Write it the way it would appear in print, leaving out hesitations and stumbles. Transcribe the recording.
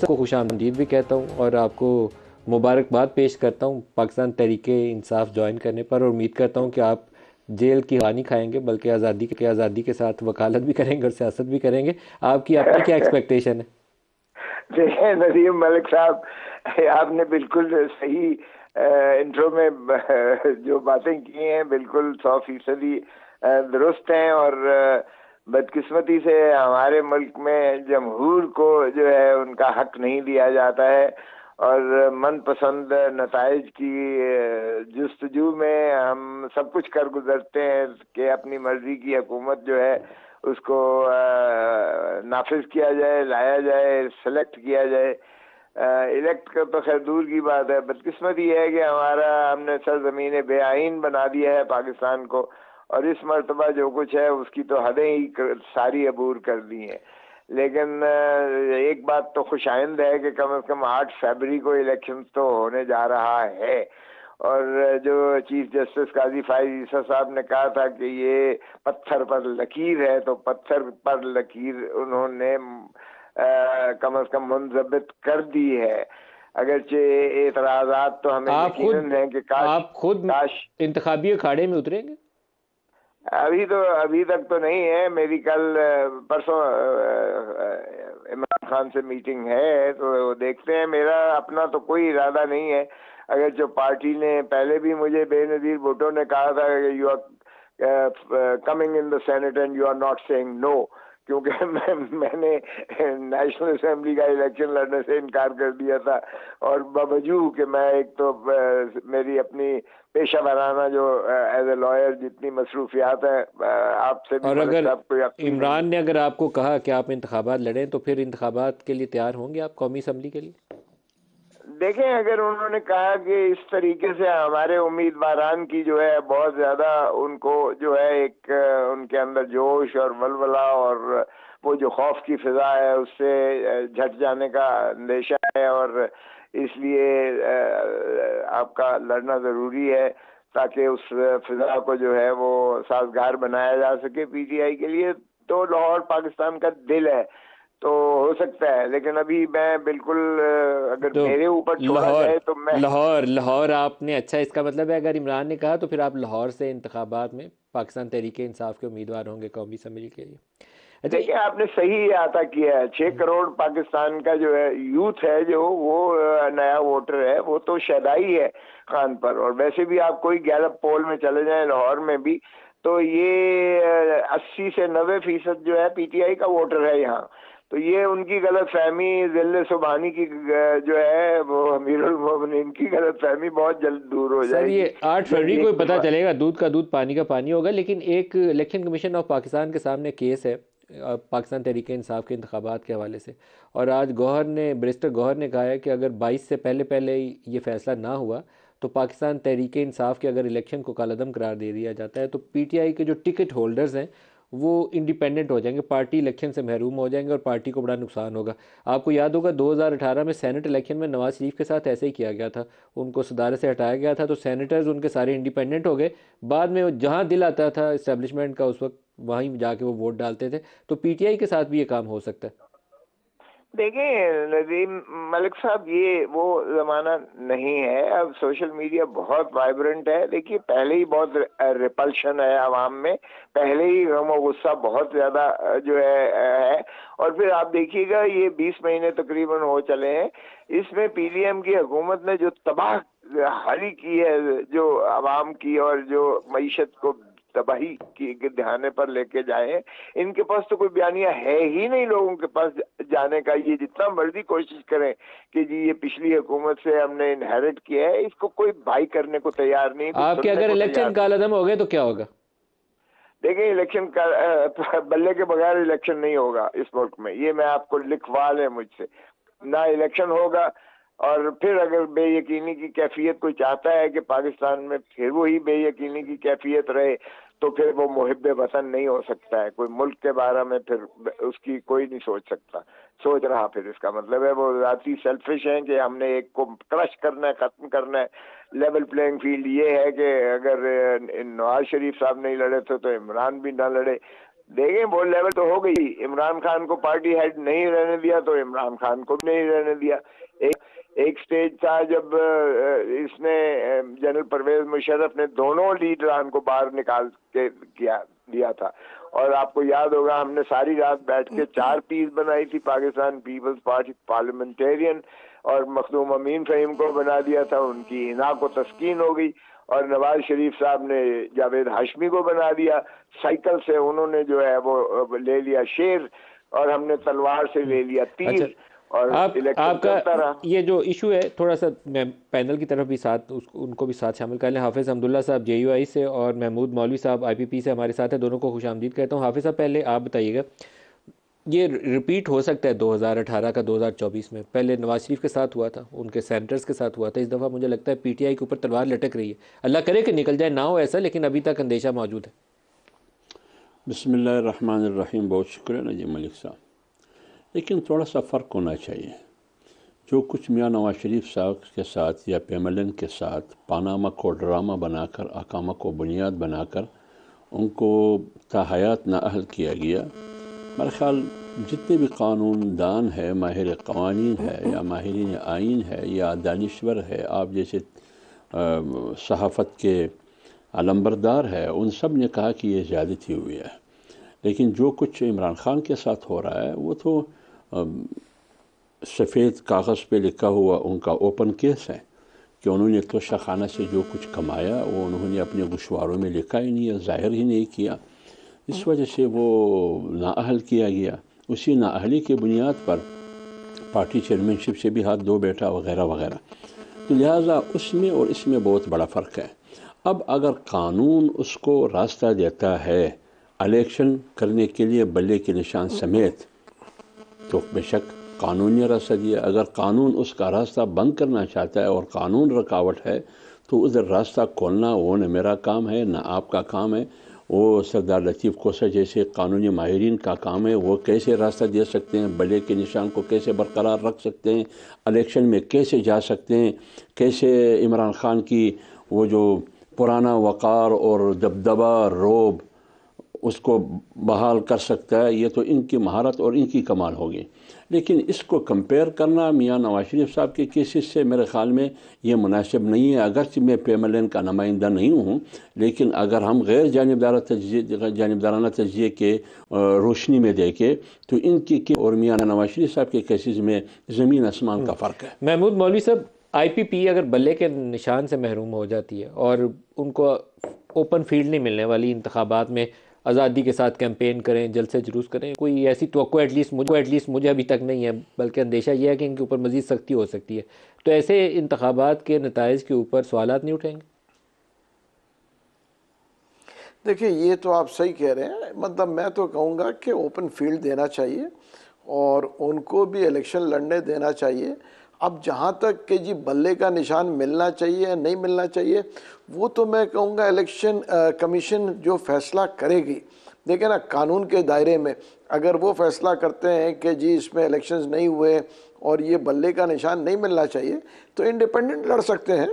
کو خوش آمدید بھی کہتا ہوں اور آپ کو مبارکباد پیش کرتا ہوں پاکستان تحریک انصاف جوائن کرنے پر، اور امید کرتا ہوں کہ آپ جیل کی ہوا نہیں کھائیں گے بلکہ آزادی کے ساتھ وکالت بھی کریں گے اور سیاست بھی کریں گے. آپ کی اپنی کیا ایکسپیکٹیشن ہے؟ دیکھیں ندیم ملک صاحب، آپ نے بالکل صحیح انٹرو میں جو باتیں کی ہیں بالکل 100% درست ہیں، اور بدقسمتی سے ہمارے ملک میں جمہور کو جو ہے ان کا حق نہیں دیا جاتا ہے، اور من پسند نتائج کی جستجو میں ہم سب کچھ کر گزرتے ہیں کہ اپنی مرضی کی حکومت جو ہے اس کو نافذ کیا جائے، لایا جائے، سلیکٹ کیا جائے. الیکٹ کا تو خیر دور کی بات ہے. بدقسمتی یہ ہے کہ ہم نے سرزمین بے آئین بنا دیا ہے پاکستان کو، اور اس مرتبہ جو کچھ ہے اس کی تو حدیں ہی ساری عبور کر دی ہیں. لیکن ایک بات تو خوش آئند ہے کہ کم از کم 8 فیبری کو الیکشن تو ہونے جا رہا ہے، اور جو چیف جسٹس قاضی فائز عیسیٰ صاحب نے کہا تھا کہ یہ پتھر پر لکیر ہے، تو پتھر پر لکیر انہوں نے کم از کم منضبط کر دی ہے. اگرچہ اعتراضات تو ہمیں یقیناً ہیں کہ آپ خود انتخابی اکھاڑے میں اتریں گے؟ ابھی تک تو نہیں ہے میری. کل پرسوں عمران خان سے میٹنگ ہے تو دیکھتے ہیں. میرا اپنا تو کوئی ارادہ نہیں ہے، اگر جو پارٹی نے پہلے بھی مجھے بے نظیر بھٹو نے کہا تھا کہ you are coming in the cent and you are not seeing no, کیونکہ میں نے نیشنل اسمبلی کا الیکشن لڑنے سے انکار کر دیا تھا، اور باوجود کہ میں ایک تو میری اپنی پیشہ ورانہ جو ایز اے لائر جتنی مصروفیات ہیں آپ سے بھی، اور ملک اگر صاحب کو یقین عمران نے اگر آپ کو کہا کہ آپ انتخابات لڑیں تو پھر انتخابات کے لیے تیار ہوں گے آپ قومی اسمبلی کے لیے؟ دیکھیں، اگر انہوں نے کہا کہ اس طریقے سے ہمارے امیدواران کی جو ہے بہت زیادہ ان کو جو ہے ایک ان کے اندر جوش اور ولولہ اور وہ جو خوف کی فضا ہے اس سے جھٹ جانے کا اندیشہ ہے، اور اس لیے آپ کا لڑنا ضروری ہے تاکہ اس فضا کو جو ہے وہ سازگار بنایا جا سکے پی ٹی آئی کے لیے. تو لاہور پاکستان کا دل ہے تو ہو سکتا ہے، لیکن ابھی میں بالکل اگر تو میرے اوپر چھوڑا جائے تو میں لاہور آپ نے، اچھا اس کا مطلب ہے اگر عمران نے کہا تو پھر آپ لاہور سے انتخابات میں پاکستان تحریک انصاف کے امیدوار ہوں گے قومی اسمبلی کے لیے؟ اچھا، دیکھیں آپ نے صحیح احاطہ کیا ہے. 6 کروڑ پاکستان کا جو ہے یوتھ ہے جو وہ نیا ووٹر ہے، وہ تو شیدائی ہے خان پر. اور ویسے بھی آپ کوئی گیلپ پول میں چلے جائیں لاہور میں بھی تو یہ 80 سے 90% جو ہے پی ٹی آئی کا ووٹر ہے یہاں. تو یہ ان کی غلط فہمی ذل سبحانی کی جو ہے وہ امیر المومنین کی غلط فہمی بہت جلد دور ہو سر جائے گی. یہ 8 میری فروری کو ایک پتہ چلے گا، دودھ کا دودھ پانی کا پانی ہوگا. لیکن ایک الیکشن کمیشن آف پاکستان کے سامنے کیس ہے پاکستان تحریک انصاف کے انتخابات کے حوالے سے، اور آج بیرسٹر گوہر نے کہا ہے کہ اگر 22 سے پہلے یہ فیصلہ نہ ہوا تو پاکستان تحریک انصاف کے اگر الیکشن کو کالعدم قرار دے دیا جاتا ہے تو پی ٹی آئی کے جو ٹکٹ ہولڈرز ہیں وہ انڈیپینڈنٹ ہو جائیں گے، پارٹی الیکشن سے محروم ہو جائیں گے اور پارٹی کو بڑا نقصان ہوگا. آپ کو یاد ہوگا 2018 میں سینٹ الیکشن میں نواز شریف کے ساتھ ایسے ہی کیا گیا تھا، ان کو صدارت سے ہٹایا گیا تھا تو سینیٹرز ان کے سارے انڈیپینڈنٹ ہو گئے. بعد میں جہاں دل آتا تھا اسٹیبلشمنٹ کا اس وقت وہیں جا کے وہ ووٹ ڈالتے تھے. تو پی ٹی آئی کے ساتھ بھی یہ کام ہو سکتا ہے. دیکھیں ندیم ملک صاحب، یہ وہ زمانہ نہیں ہے. اب سوشل میڈیا بہت وائبرنٹ ہے. دیکھیے پہلے ہی بہت ریپلشن ہے عوام میں، پہلے ہی غم و غصہ بہت زیادہ جو ہے. اور پھر آپ دیکھیے گا یہ 20 مہینے تقریباً ہو چلے ہیں، اس میں پی ڈی ایم کی حکومت نے جو تباہ حالی کی ہے جو عوام کی، اور جو معیشت کو تباہی کی دہانے پر لے کے جائے، ان کے پاس تو کوئی بیانیہ ہے ہی نہیں لوگوں کے پاس جانے کا. یہ جتنا مرضی کوشش کریں کہ جی یہ پچھلی حکومت سے ہم نے انہیرٹ کیا ہے، اس کو کوئی بھائی کرنے کو تیار نہیں، کچھ آپ کے سننے اگر کو تیار الیکشن نہیں. کالعدم ہو گئے تو کیا ہوگا؟ دیکھیں الیکشن کا بلے کے بغیر الیکشن نہیں ہوگا اس ملک میں، یہ میں آپ کو لکھوا لیں مجھ سے. نہ الیکشن ہوگا، اور پھر اگر بے یقینی کی کیفیت کوئی چاہتا ہے کہ پاکستان میں پھر وہی بے یقینی کی کیفیت رہے تو پھر وہ محب وطن نہیں ہو سکتا ہے. کوئی ملک کے بارے میں پھر اس کی کوئی نہیں سوچ رہا. پھر اس کا مطلب ہے وہ ذاتی سیلفش ہیں کہ ہم نے ایک کو کرش کرنا ہے، ختم کرنا ہے. لیول پلینگ فیلڈ یہ ہے کہ اگر نواز شریف صاحب نہیں لڑے تھے تو عمران بھی نہ لڑے. دیکھیں وہ لیول تو ہو گئی، عمران خان کو پارٹی ہیڈ نہیں رہنے دیا تو عمران خان کو بھی نہیں رہنے دیا۔ ایک سٹیج تھا جب اس نے جنرل پرویز مشرف نے دونوں لیڈران کو باہر نکال کے دیا تھا، اور آپ کو یاد ہوگا ہم نے ساری رات بیٹھ کے 4 پیس بنائی تھی، پاکستان پیپلز پارٹی پارلیمنٹیرین، اور مخدوم امین فہیم کو بنا دیا تھا، ان کی انا کو تسکین ہو گئی، اور نواز شریف صاحب نے جاوید ہاشمی کو بنا دیا، سائیکل سے انہوں نے جو ہے وہ لے لیا شیر، اور ہم نے تلوار سے لے لیا تیر، اور الیکشن چلتا رہا۔ یہ جو ایشو ہے تھوڑا سا میں پینل کی طرف بھی ساتھ ان کو بھی ساتھ شامل کر لیں۔ حافظ حمداللہ صاحب جے یو آئی سے اور محمود مولوی صاحب آئی پی پی سے ہمارے ساتھ ہیں، دونوں کو خوش آمدید کہتا ہوں۔ حافظ صاحب پہلے آپ بتائیے گا، یہ ریپیٹ ہو سکتا ہے 2018 کا 2024 میں؟ پہلے نواز شریف کے ساتھ ہوا تھا، ان کے سینٹرز کے ساتھ ہوا تھا، اس دفعہ مجھے لگتا ہے پی ٹی آئی کے اوپر تلوار لٹک رہی ہے۔ اللہ کرے کہ نکل جائے، نہ ہو ایسا، لیکن ابھی تک اندیشہ موجود ہے۔ بسم اللہ الرحمن الرحیم، بہت شکریہ نجیب ملک صاحب۔ لیکن تھوڑا سا فرق ہونا چاہیے۔ جو کچھ میاں نواز شریف صاحب کے ساتھ یا پیملن کے ساتھ پاناما کو ڈرامہ بنا کر، اقامہ کو بنیاد بنا کر ان کو تاحیات نااہل کیا گیا، میرا خیال جتنے بھی قانون دان ہے، ماہر قوانین ہے یا ماہرین آئین ہے یا دانشور ہے، آپ جیسے صحافت کے علمبردار ہے، ان سب نے کہا کہ یہ زیادتی ہوئی ہے۔ لیکن جو کچھ عمران خان کے ساتھ ہو رہا ہے وہ تو سفید کاغذ پہ لکھا ہوا ان کا اوپن کیس ہے کہ انہوں نے توشہ خانہ سے جو کچھ کمایا وہ انہوں نے اپنے گوشواروں میں لکھا ہی نہیں ہے، ظاہر ہی نہیں کیا، اس وجہ سے وہ نااہل کیا گیا۔ اسی نااہلی کی بنیاد پر پارٹی چیئرمین شپ سے بھی ہاتھ دھو بیٹھا وغیرہ وغیرہ۔ تو لہٰذا اس میں اور اس میں بہت بڑا فرق ہے۔ اب اگر قانون اس کو راستہ دیتا ہے الیکشن کرنے کے لیے بلے کے نشان سمیت، تو بے شک قانون نے راستہ دیا۔ اگر قانون اس کا راستہ بند کرنا چاہتا ہے اور قانون رکاوٹ ہے تو ادھر راستہ کھولنا وہ نہ میرا کام ہے نہ آپ کا کام ہے، وہ سردار لطیف کوسہ جیسے قانونی ماہرین کا کام ہے۔ وہ کیسے راستہ دے سکتے ہیں، بلے کے نشان کو کیسے برقرار رکھ سکتے ہیں، الیکشن میں کیسے جا سکتے ہیں، کیسے عمران خان کی وہ جو پرانا وقار اور دبدبہ روب اس کو بحال کر سکتا ہے، یہ تو ان کی مہارت اور ان کی کمال ہوگی۔ لیکن اس کو کمپیئر کرنا میاں نواز شریف صاحب کے کیسز سے میرے خیال میں یہ مناسب نہیں ہے۔ اگرچہ میں پیملین کا نمائندہ نہیں ہوں، لیکن اگر ہم غیر جانبدارانہ تجزیے کے روشنی میں دیکھیں تو ان کی اور میاں نواز شریف صاحب کے کیسز میں زمین آسمان کا فرق ہے۔ محمود مولوی صاحب، آئی پی پی اگر بلے کے نشان سے محروم ہو جاتی ہے اور ان کو اوپن فیلڈ نہیں ملنے والی، انتخابات میں آزادی کے ساتھ کیمپین کریں، جلسے جلوس کریں، کوئی ایسی توقع ایٹ لیسٹ مجھے ابھی تک نہیں ہے، بلکہ اندیشہ یہ ہے کہ ان کے اوپر مزید سختی ہو سکتی ہے، تو ایسے انتخابات کے نتائج کے اوپر سوالات نہیں اٹھیں گے؟ دیکھیں یہ تو آپ صحیح کہہ رہے ہیں، مطلب میں تو کہوں گا کہ اوپن فیلڈ دینا چاہیے اور ان کو بھی الیکشن لڑنے دینا چاہیے۔ اب جہاں تک کہ جی بلے کا نشان ملنا چاہیے یا نہیں ملنا چاہیے، وہ تو میں کہوں گا الیکشن کمیشن جو فیصلہ کرے گی۔ دیکھیں نا، قانون کے دائرے میں اگر وہ فیصلہ کرتے ہیں کہ جی اس میں الیکشنز نہیں ہوئے اور یہ بلے کا نشان نہیں ملنا چاہیے، تو انڈیپینڈنٹ لڑ سکتے ہیں۔